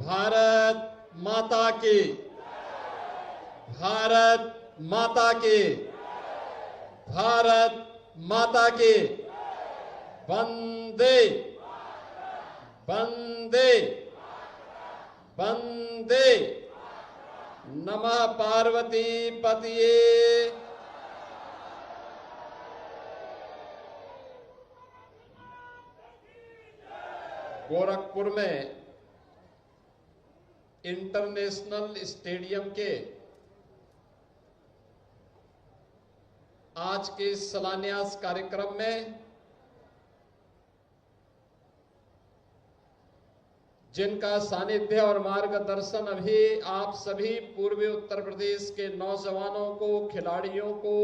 भारत माता की, भारत माता की, भारत माता की। वंदे वंदे वंदे। नमः पार्वती पतिये। गोरखपुर में इंटरनेशनल स्टेडियम के आज के शिलान्यास कार्यक्रम में जिनका सानिध्य और मार्गदर्शन अभी आप सभी पूर्वी उत्तर प्रदेश के नौजवानों को, खिलाड़ियों को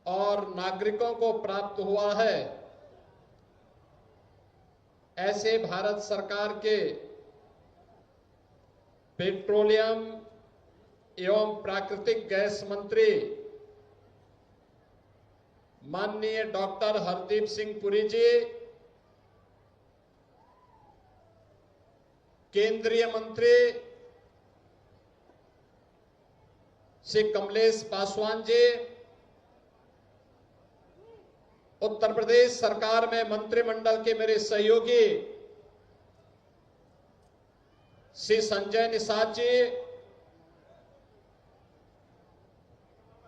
और नागरिकों को प्राप्त हुआ है, ऐसे भारत सरकार के पेट्रोलियम एवं प्राकृतिक गैस मंत्री माननीय डॉक्टर हरदीप सिंह पुरी जी, केंद्रीय मंत्री श्री कमलेश पासवान जी, उत्तर प्रदेश सरकार में मंत्रिमंडल के मेरे सहयोगी श्री संजय निषाद जी,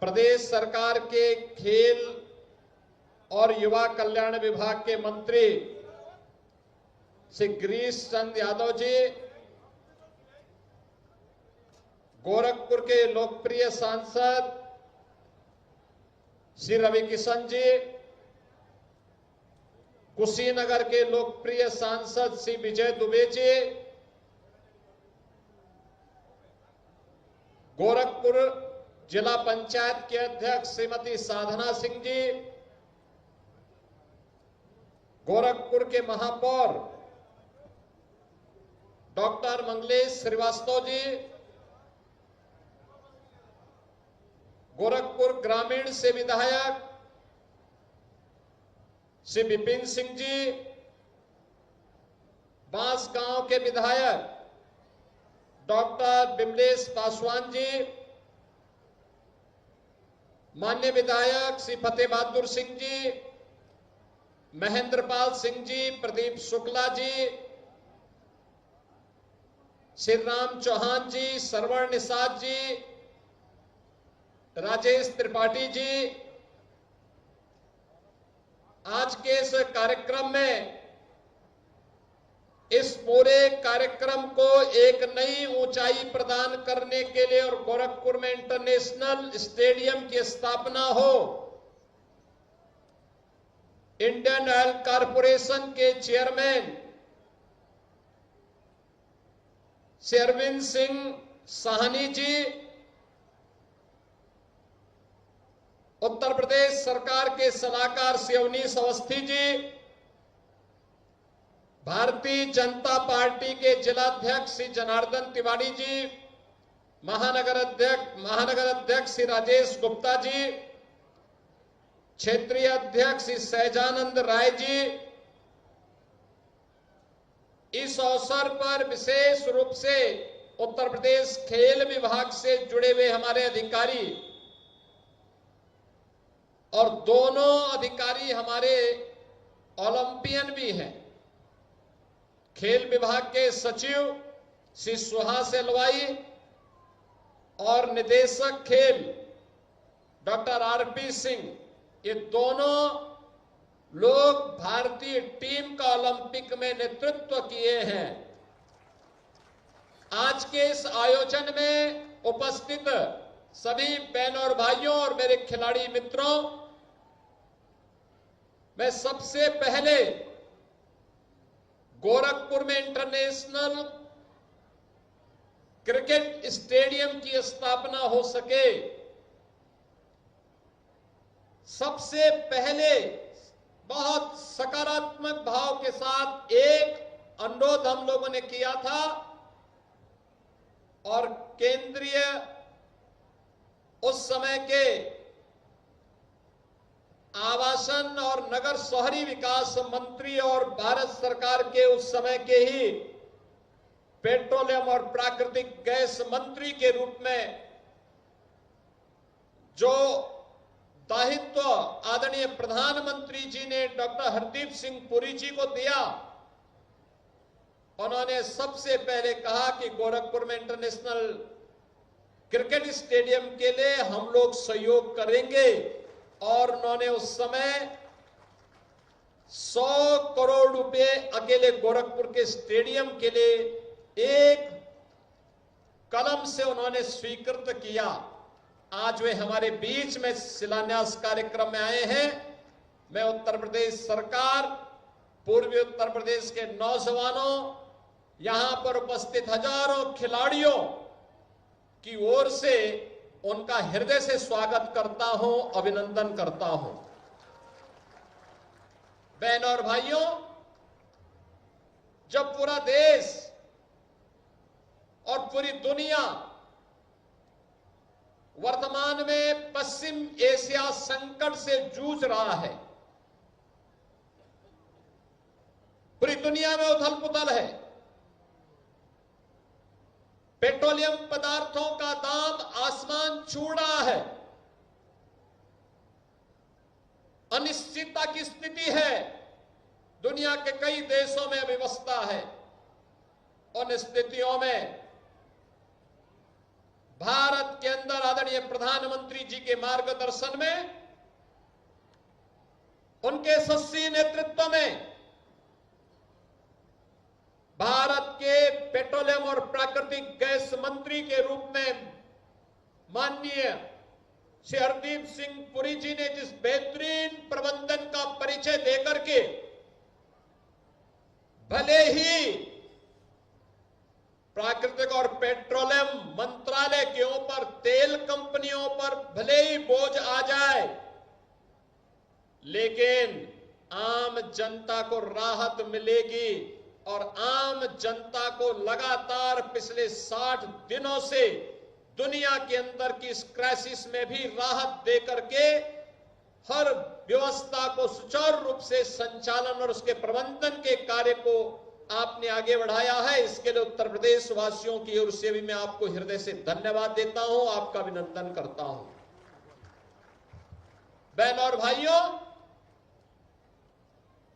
प्रदेश सरकार के खेल और युवा कल्याण विभाग के मंत्री श्री गिरीश चंद्र यादव जी, गोरखपुर के लोकप्रिय सांसद श्री रवि किशन जी, कुशीनगर के लोकप्रिय सांसद श्री विजय दुबे जी, गोरखपुर जिला पंचायत के अध्यक्ष श्रीमती साधना सिंह जी, गोरखपुर के महापौर डॉक्टर मंगलेश श्रीवास्तव जी, गोरखपुर ग्रामीण से विधायक श्री विपिन सिंह जी, बांसगांव के विधायक डॉक्टर विमलेश पासवान जी, माननीय विधायक श्री फतेह बहादुर सिंह जी, महेंद्रपाल सिंह जी, प्रदीप शुक्ला जी, श्री राम चौहान जी, सरवण निषाद जी, राजेश त्रिपाठी जी, आज के इस कार्यक्रम में इस पूरे कार्यक्रम को एक नई ऊंचाई प्रदान करने के लिए और गोरखपुर में इंटरनेशनल स्टेडियम की स्थापना हो, इंडियन ऑयल कॉरपोरेशन के चेयरमैन श्री अरविंद सिंह साहनी जी, उत्तर प्रदेश सरकार के सलाहकार श्री अवनीश अवस्थी जी, भारतीय जनता पार्टी के जिलाध्यक्ष श्री जनार्दन तिवारी जी, महानगर अध्यक्ष श्री राजेश गुप्ता जी, क्षेत्रीय अध्यक्ष श्री सहजानंद राय जी, इस अवसर पर विशेष रूप से उत्तर प्रदेश खेल विभाग से जुड़े हुए हमारे अधिकारी और दोनों अधिकारी हमारे ओलंपियन भी हैं। खेल विभाग के सचिव श्री सुहास एलवाई और निदेशक खेल डॉक्टर आरपी सिंह, ये दोनों लोग भारतीय टीम का ओलंपिक में नेतृत्व किए हैं। आज के इस आयोजन में उपस्थित सभी बहनों और भाइयों और मेरे खिलाड़ी मित्रों, मैं सबसे पहले गोरखपुर में इंटरनेशनल क्रिकेट स्टेडियम की स्थापना हो सके, सबसे पहले बहुत सकारात्मक भाव के साथ एक अनुरोध हम लोगों ने किया था और केंद्रीय उस समय के आवासन और नगर शहरी विकास मंत्री और भारत सरकार के उस समय के ही पेट्रोलियम और प्राकृतिक गैस मंत्री के रूप में जो दायित्व आदरणीय प्रधानमंत्री जी ने डॉक्टर हरदीप सिंह पुरी जी को दिया, उन्होंने सबसे पहले कहा कि गोरखपुर में इंटरनेशनल क्रिकेट स्टेडियम के लिए हम लोग सहयोग करेंगे, और उन्होंने उस समय 100 करोड़ रुपए अकेले गोरखपुर के स्टेडियम के लिए एक कलम से उन्होंने स्वीकृत किया। आज वे हमारे बीच में शिलान्यास कार्यक्रम में आए हैं। मैं उत्तर प्रदेश सरकार, पूर्वी उत्तर प्रदेश के नौजवानों, यहां पर उपस्थित हजारों खिलाड़ियों की ओर से उनका हृदय से स्वागत करता हूं, अभिनंदन करता हूं। बहनों और भाइयों, जब पूरा देश और पूरी दुनिया वर्तमान में पश्चिम एशिया संकट से जूझ रहा है, पूरी दुनिया में उथल पुथल है, पेट्रोलियम पदार्थों का दाम आसमान छू रहा है, अनिश्चितता की स्थिति है, दुनिया के कई देशों में अव्यवस्था है। उन स्थितियों में भारत के अंदर आदरणीय प्रधानमंत्री जी के मार्गदर्शन में, उनके यशस्वी नेतृत्व में भारत के पेट्रोलियम और प्राकृतिक गैस मंत्री के रूप में माननीय श्री हरदीप सिंह पुरी जी ने जिस बेहतरीन प्रबंधन का परिचय देकर के, भले ही प्राकृतिक और पेट्रोलियम मंत्रालय के ऊपर, तेल कंपनियों पर भले ही बोझ आ जाए, लेकिन आम जनता को राहत मिलेगी। और आम जनता को लगातार पिछले 60 दिनों से दुनिया के अंदर की इस क्राइसिस में भी राहत देकर के हर व्यवस्था को सुचारू रूप से संचालन और उसके प्रबंधन के कार्य को आपने आगे बढ़ाया है। इसके लिए उत्तर प्रदेश वासियों की ओर से भी मैं आपको हृदय से धन्यवाद देता हूं, आपका अभिनंदन करता हूं। बहनों और भाइयों,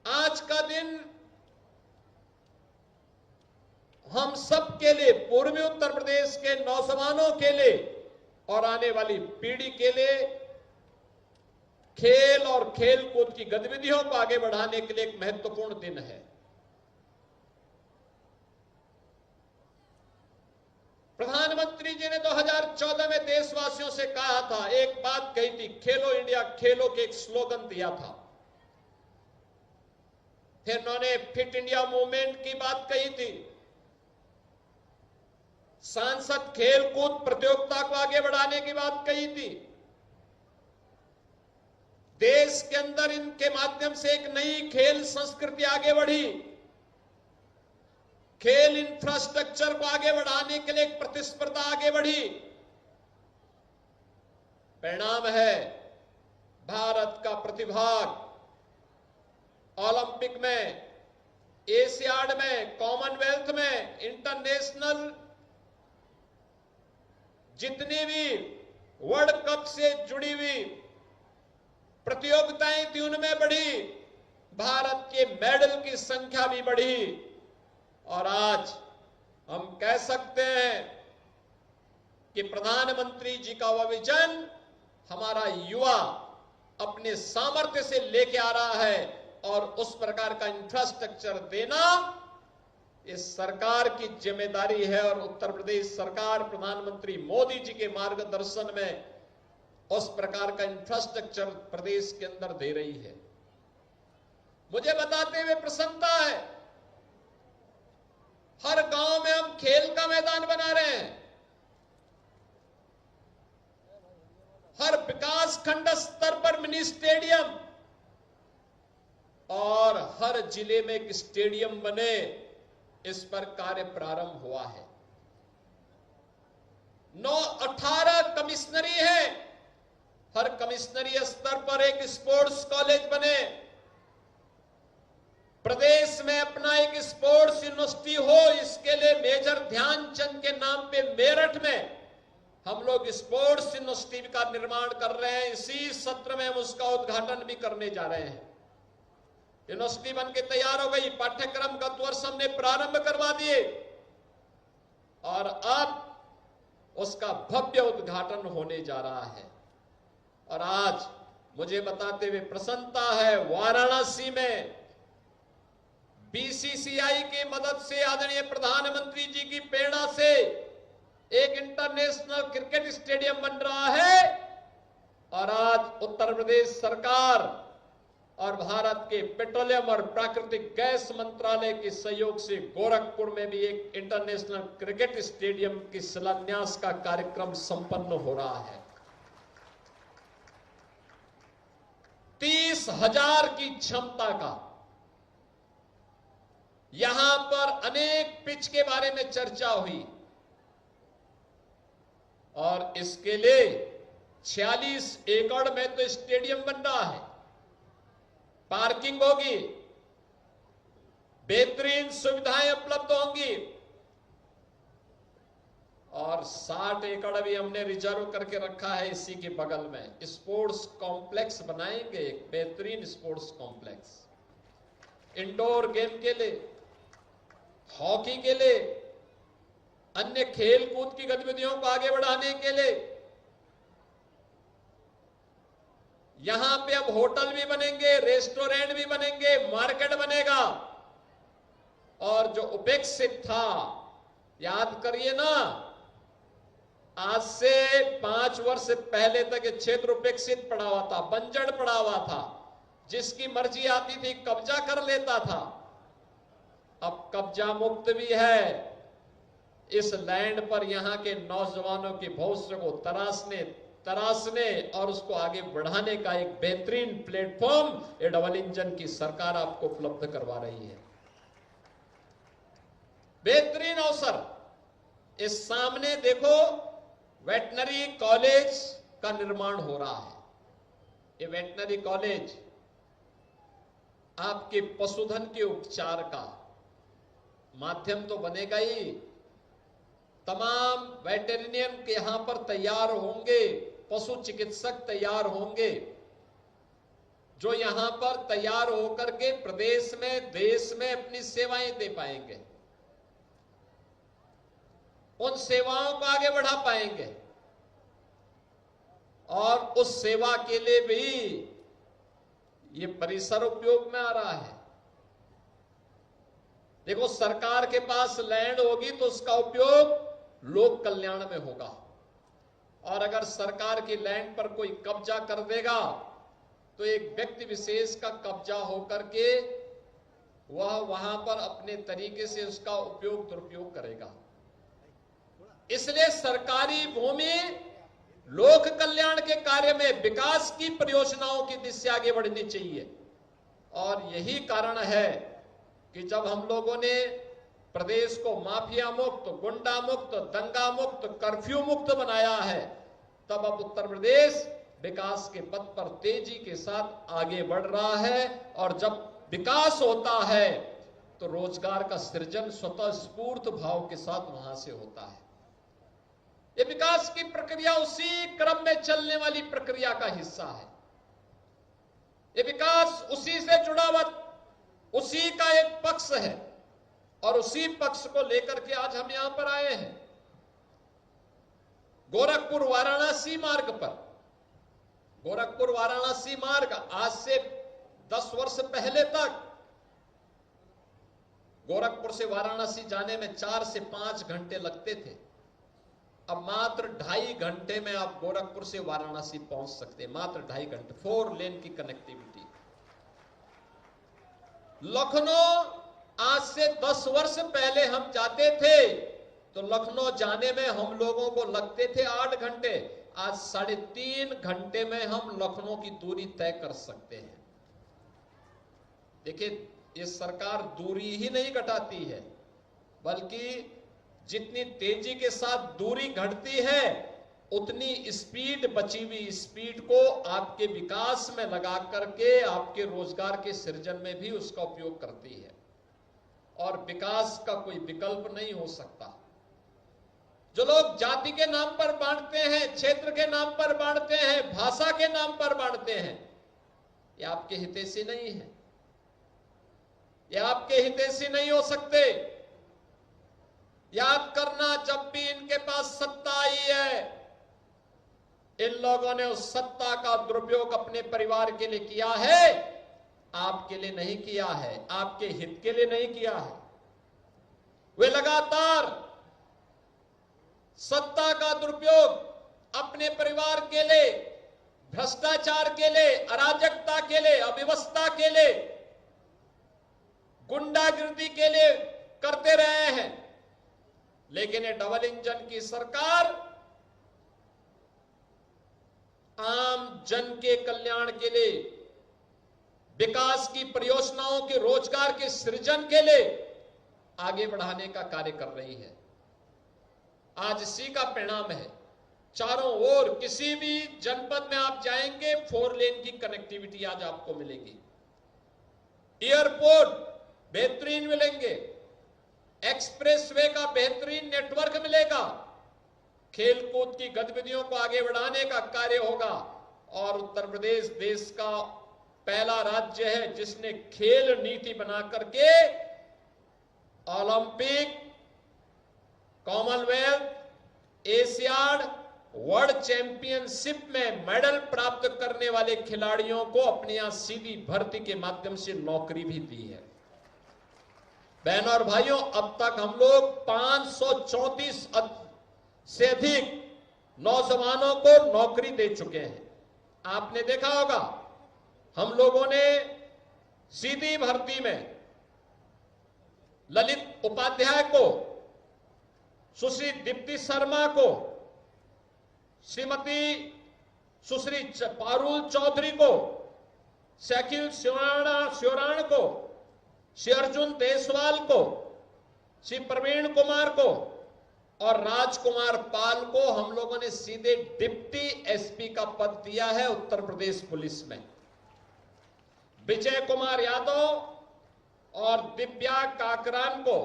आज का दिन हम सब के लिए, पूर्वी उत्तर प्रदेश के नौजवानों के लिए और आने वाली पीढ़ी के लिए खेल और खेल कूद की गतिविधियों को आगे बढ़ाने के लिए एक महत्वपूर्ण दिन है। प्रधानमंत्री जी ने 2014 में देशवासियों से कहा था, एक बात कही थी, खेलो इंडिया खेलो के एक स्लोगन दिया था। फिर उन्होंने फिट इंडिया मूवमेंट की बात कही थी, सांसद खेल कूद प्रतियोगिता को आगे बढ़ाने की बात कही थी। देश के अंदर इनके माध्यम से एक नई खेल संस्कृति आगे बढ़ी, खेल इंफ्रास्ट्रक्चर को आगे बढ़ाने के लिए एक प्रतिस्पर्धा आगे बढ़ी। परिणाम है भारत का प्रतिभाग ओलंपिक में, एशियाड में, कॉमनवेल्थ में, इंटरनेशनल जितनी भी वर्ल्ड कप से जुड़ी हुई प्रतियोगिताएं थी उनमें बढ़ी, भारत के मेडल की संख्या भी बढ़ी। और आज हम कह सकते हैं कि प्रधानमंत्री जी का वह विजन हमारा युवा अपने सामर्थ्य से लेके आ रहा है, और उस प्रकार का इंफ्रास्ट्रक्चर देना इस सरकार की जिम्मेदारी है। और उत्तर प्रदेश सरकार प्रधानमंत्री मोदी जी के मार्गदर्शन में उस प्रकार का इंफ्रास्ट्रक्चर प्रदेश के अंदर दे रही है। मुझे बताते हुए प्रसन्नता है, हर गांव में हम खेल का मैदान बना रहे हैं, हर विकास खंड स्तर पर मिनी स्टेडियम, और हर जिले में एक स्टेडियम बने, इस पर कार्य प्रारंभ हुआ है। 18 कमिश्नरी है, हर कमिश्नरी स्तर पर एक स्पोर्ट्स कॉलेज बने, प्रदेश में अपना एक स्पोर्ट्स यूनिवर्सिटी हो, इसके लिए मेजर ध्यानचंद के नाम पे मेरठ में हम लोग स्पोर्ट्स यूनिवर्सिटी का निर्माण कर रहे हैं। इसी सत्र में हम उसका उद्घाटन भी करने जा रहे हैं। यूनिवर्सिटी बन के तैयार हो गई, पाठ्यक्रम गत वर्ष हमने प्रारंभ करवा दिए और अब उसका भव्य उद्घाटन होने जा रहा है। और आज मुझे बताते हुए प्रसन्नता है, वाराणसी में बीसीसीआई की मदद से, आदरणीय प्रधानमंत्री जी की प्रेरणा से एक इंटरनेशनल क्रिकेट स्टेडियम बन रहा है। और आज उत्तर प्रदेश सरकार और भारत के पेट्रोलियम और प्राकृतिक गैस मंत्रालय के सहयोग से गोरखपुर में भी एक इंटरनेशनल क्रिकेट स्टेडियम की शिलान्यास का कार्यक्रम संपन्न हो रहा है। 30,000 की क्षमता का। यहां पर अनेक पिच के बारे में चर्चा हुई और इसके लिए 46 एकड़ में तो स्टेडियम बन रहा है। पार्किंग होगी, बेहतरीन सुविधाएं उपलब्ध होंगी और 60 एकड़ भी हमने रिजर्व करके रखा है। इसी के बगल में स्पोर्ट्स कॉम्प्लेक्स बनाएंगे, एक बेहतरीन स्पोर्ट्स कॉम्प्लेक्स, इंडोर गेम के लिए, हॉकी के लिए, अन्य खेल कूद की गतिविधियों को आगे बढ़ाने के लिए। यहां पे अब होटल भी बनेंगे, रेस्टोरेंट भी बनेंगे, मार्केट बनेगा। और जो उपेक्षित था, याद करिए ना, आज से 5 वर्ष पहले तक ये क्षेत्र उपेक्षित पड़ा हुआ था, बंजर पड़ा हुआ था, जिसकी मर्जी आती थी कब्जा कर लेता था। अब कब्जा मुक्त भी है। इस लैंड पर यहां के नौजवानों के भविष्य को तराशने और उसको आगे बढ़ाने का एक बेहतरीन प्लेटफॉर्म ये डबल इंजन की सरकार आपको उपलब्ध करवा रही है। बेहतरीन अवसर। इस सामने देखो, वेटनरी कॉलेज का निर्माण हो रहा है। ये वेटनरी कॉलेज आपके पशुधन के उपचार का माध्यम तो बनेगा ही। तमाम वेटरिनियन के यहां पर तैयार होंगे, पशु चिकित्सक तैयार होंगे, जो यहां पर तैयार होकर के प्रदेश में, देश में अपनी सेवाएं दे पाएंगे, उन सेवाओं को आगे बढ़ा पाएंगे। और उस सेवा के लिए भी ये परिसर उपयोग में आ रहा है। देखो, सरकार के पास लैंड होगी तो उसका उपयोग लोक कल्याण में होगा। और अगर सरकार की लैंड पर कोई कब्जा कर देगा तो एक व्यक्ति विशेष का कब्जा होकर के वह वहां पर अपने तरीके से उसका उपयोग दुरुपयोग करेगा। इसलिए सरकारी भूमि लोक कल्याण के कार्य में, विकास की परियोजनाओं की दिशा से आगे बढ़नी चाहिए। और यही कारण है कि जब हम लोगों ने प्रदेश को माफिया मुक्त, गुंडा मुक्त, दंगा मुक्त, कर्फ्यू मुक्त बनाया है, तब अब उत्तर प्रदेश विकास के पथ पर तेजी के साथ आगे बढ़ रहा है। और जब विकास होता है तो रोजगार का सृजन स्वतः स्फूर्त भाव के साथ वहां से होता है। ये विकास की प्रक्रिया उसी क्रम में चलने वाली प्रक्रिया का हिस्सा है। ये विकास उसी से जुड़ा हुआ, उसी का एक पक्ष है और उसी पक्ष को लेकर के आज हम यहां पर आए हैं। गोरखपुर वाराणसी मार्ग पर, गोरखपुर वाराणसी मार्ग आज से 10 वर्ष पहले तक गोरखपुर से वाराणसी जाने में 4 से 5 घंटे लगते थे। अब मात्र 2.5 घंटे में आप गोरखपुर से वाराणसी पहुंच सकते हैं, मात्र 2.5 घंटे। 4 लेन की कनेक्टिविटी। लखनऊ आज से 10 वर्ष पहले हम जाते थे तो लखनऊ जाने में हम लोगों को लगते थे 8 घंटे। आज 3.5 घंटे में हम लखनऊ की दूरी तय कर सकते हैं। देखिए, ये सरकार दूरी ही नहीं घटाती है, बल्कि जितनी तेजी के साथ दूरी घटती है उतनी स्पीड, बची हुई स्पीड को आपके विकास में लगा करके आपके रोजगार के सृजन में भी उसका उपयोग करती है। और विकास का कोई विकल्प नहीं हो सकता। जो लोग जाति के नाम पर बांटते हैं, क्षेत्र के नाम पर बांटते हैं, भाषा के नाम पर बांटते हैं, ये आपके हितैषी नहीं है, ये आपके हितैषी नहीं हो सकते। याद करना, जब भी इनके पास सत्ता आई है, इन लोगों ने उस सत्ता का दुरुपयोग अपने परिवार के लिए किया है, आपके लिए नहीं किया है, आपके हित के लिए नहीं किया है। वे लगातार सत्ता का दुरुपयोग अपने परिवार के लिए, भ्रष्टाचार के लिए, अराजकता के लिए, अव्यवस्था के लिए, गुंडागिर्दी के लिए करते रहे हैं। लेकिन ये डबल इंजन की सरकार आम जन के कल्याण के लिए, विकास की परियोजनाओं के, रोजगार के सृजन के लिए आगे बढ़ाने का कार्य कर रही है। आज इसी का परिणाम है। चारों ओर किसी भी जनपद में आप जाएंगे, 4 लेन की कनेक्टिविटी आज आपको मिलेगी। एयरपोर्ट बेहतरीन मिलेंगे, एक्सप्रेसवे का बेहतरीन नेटवर्क मिलेगा, खेलकूद की गतिविधियों को आगे बढ़ाने का कार्य होगा। और उत्तर प्रदेश देश का पहला राज्य है जिसने खेल नीति बना करके Olympic, Commonwealth, Asiad, world championship में मेडल प्राप्त करने वाले खिलाड़ियों को अपने यहां सीधी भर्ती के माध्यम से नौकरी भी दी है। बहनों और भाइयों, अब तक हम लोग 534 से अधिक नौजवानों को नौकरी दे चुके हैं। आपने देखा होगा, हम लोगों ने सीधी भर्ती में ललित उपाध्याय को, सुश्री दीप्ति शर्मा को, श्रीमती सुश्री पारुल चौधरी को, शकील श्योराण को, श्री अर्जुन देसवाल को, श्री प्रवीण कुमार को और राजकुमार पाल को हम लोगों ने सीधे डिप्टी एसपी का पद दिया है उत्तर प्रदेश पुलिस में। विजय कुमार यादव और दिव्या काकरान को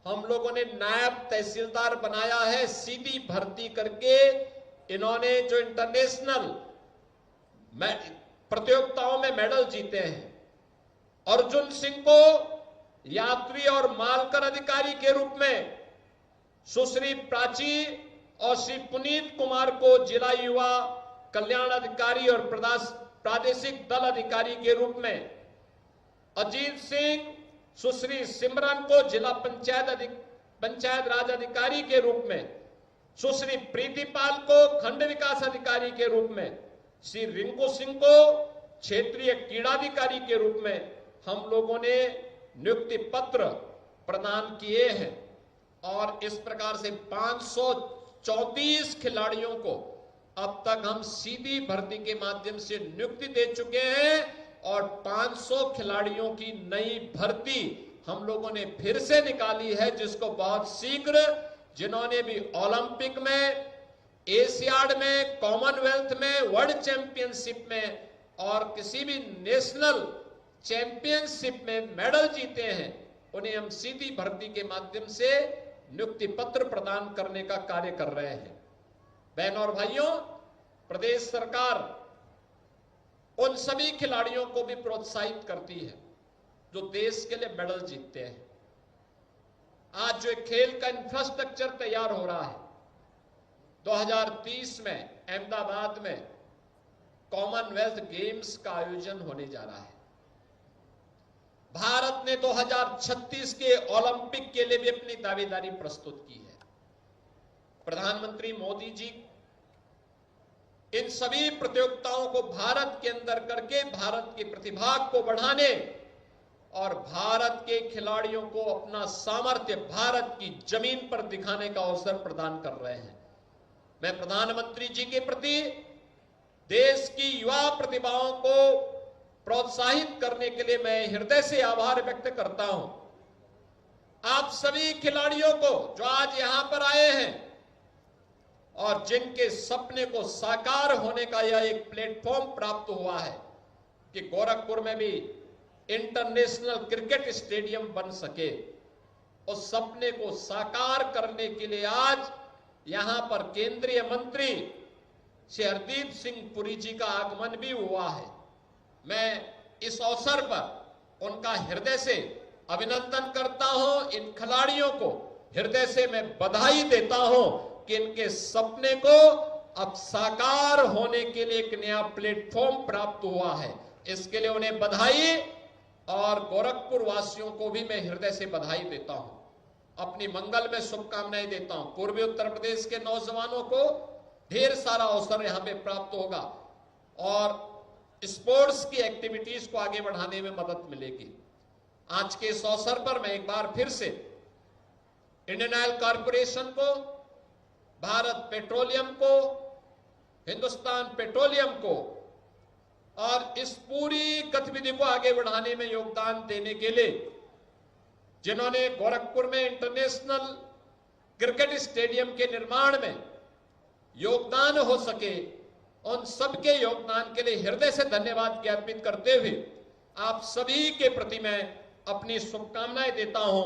हम लोगों ने नायब तहसीलदार बनाया है, सीधी भर्ती करके। इन्होंने जो इंटरनेशनल प्रतियोगिताओं में मेडल जीते हैं। अर्जुन सिंह को यात्री और मालकर अधिकारी के रूप में, सुश्री प्राची और श्री पुनीत कुमार को जिला युवा कल्याण अधिकारी और प्रादेशिक दल अधिकारी के रूप में, अजीत सिंह, सुश्री सिमरन को जिला पंचायत राज अधिकारी के रूप में, सुश्री प्रीतिपाल को खंड विकास अधिकारी के रूप में, श्री रिंकू सिंह को क्षेत्रीय क्रीड़ाधिकारी के रूप में हम लोगों ने नियुक्ति पत्र प्रदान किए हैं। और इस प्रकार से 534 खिलाड़ियों को अब तक हम सीधी भर्ती के माध्यम से नियुक्ति दे चुके हैं। और 500 खिलाड़ियों की नई भर्ती हम लोगों ने फिर से निकाली है, जिसको बहुत शीघ्र, जिन्होंने भी ओलंपिक में, एशियाड में, कॉमनवेल्थ में, वर्ल्ड चैंपियनशिप में और किसी भी नेशनल चैंपियनशिप में मेडल जीते हैं, उन्हें हम सीधी भर्ती के माध्यम से नियुक्ति पत्र प्रदान करने का कार्य कर रहे हैं। बहनों और भाइयों, प्रदेश सरकार उन सभी खिलाड़ियों को भी प्रोत्साहित करती है जो देश के लिए मेडल जीतते हैं। आज जो खेल का इंफ्रास्ट्रक्चर तैयार हो रहा है, 2030 में अहमदाबाद में कॉमनवेल्थ गेम्स का आयोजन होने जा रहा है। भारत ने 2036 के ओलंपिक के लिए भी अपनी दावेदारी प्रस्तुत की है। प्रधानमंत्री मोदी जी इन सभी प्रतियोगिताओं को भारत के अंदर करके भारत की प्रतिभा को बढ़ाने और भारत के खिलाड़ियों को अपना सामर्थ्य भारत की जमीन पर दिखाने का अवसर प्रदान कर रहे हैं। मैं प्रधानमंत्री जी के प्रति देश की युवा प्रतिभाओं को प्रोत्साहित करने के लिए मैं हृदय से आभार व्यक्त करता हूं। आप सभी खिलाड़ियों को जो आज यहां पर आए हैं और जिनके सपने को साकार होने का यह एक प्लेटफॉर्म प्राप्त हुआ है कि गोरखपुर में भी इंटरनेशनल क्रिकेट स्टेडियम बन सके, उस सपने को साकार करने के लिए आज यहां पर केंद्रीय मंत्री श्री हरदीप सिंह पुरी जी का आगमन भी हुआ है। मैं इस अवसर पर उनका हृदय से अभिनंदन करता हूं। इन खिलाड़ियों को हृदय से मैं बधाई देता हूं कि इनके सपने को अब साकार होने के लिए एक नया प्लेटफॉर्म प्राप्त हुआ है। इसके लिए उन्हें बधाई, और गोरखपुर वासियों को भी मैं हृदय से बधाई देता हूं, अपनी मंगल में शुभकामनाएं देता हूं। पूर्वी उत्तर प्रदेश के नौजवानों को ढेर सारा अवसर यहां पे प्राप्त होगा और स्पोर्ट्स की एक्टिविटीज को आगे बढ़ाने में मदद मिलेगी। आज के इस अवसर पर मैं एक बार फिर से इंडियन ऑयल कॉर्पोरेशन को, भारत पेट्रोलियम को, हिंदुस्तान पेट्रोलियम को और इस पूरी गतिविधि को आगे बढ़ाने में योगदान देने के लिए जिन्होंने गोरखपुर में इंटरनेशनल क्रिकेट स्टेडियम के निर्माण में योगदान हो सके, उन सबके योगदान के लिए हृदय से धन्यवाद ज्ञापित करते हुए आप सभी के प्रति मैं अपनी शुभकामनाएं देता हूं।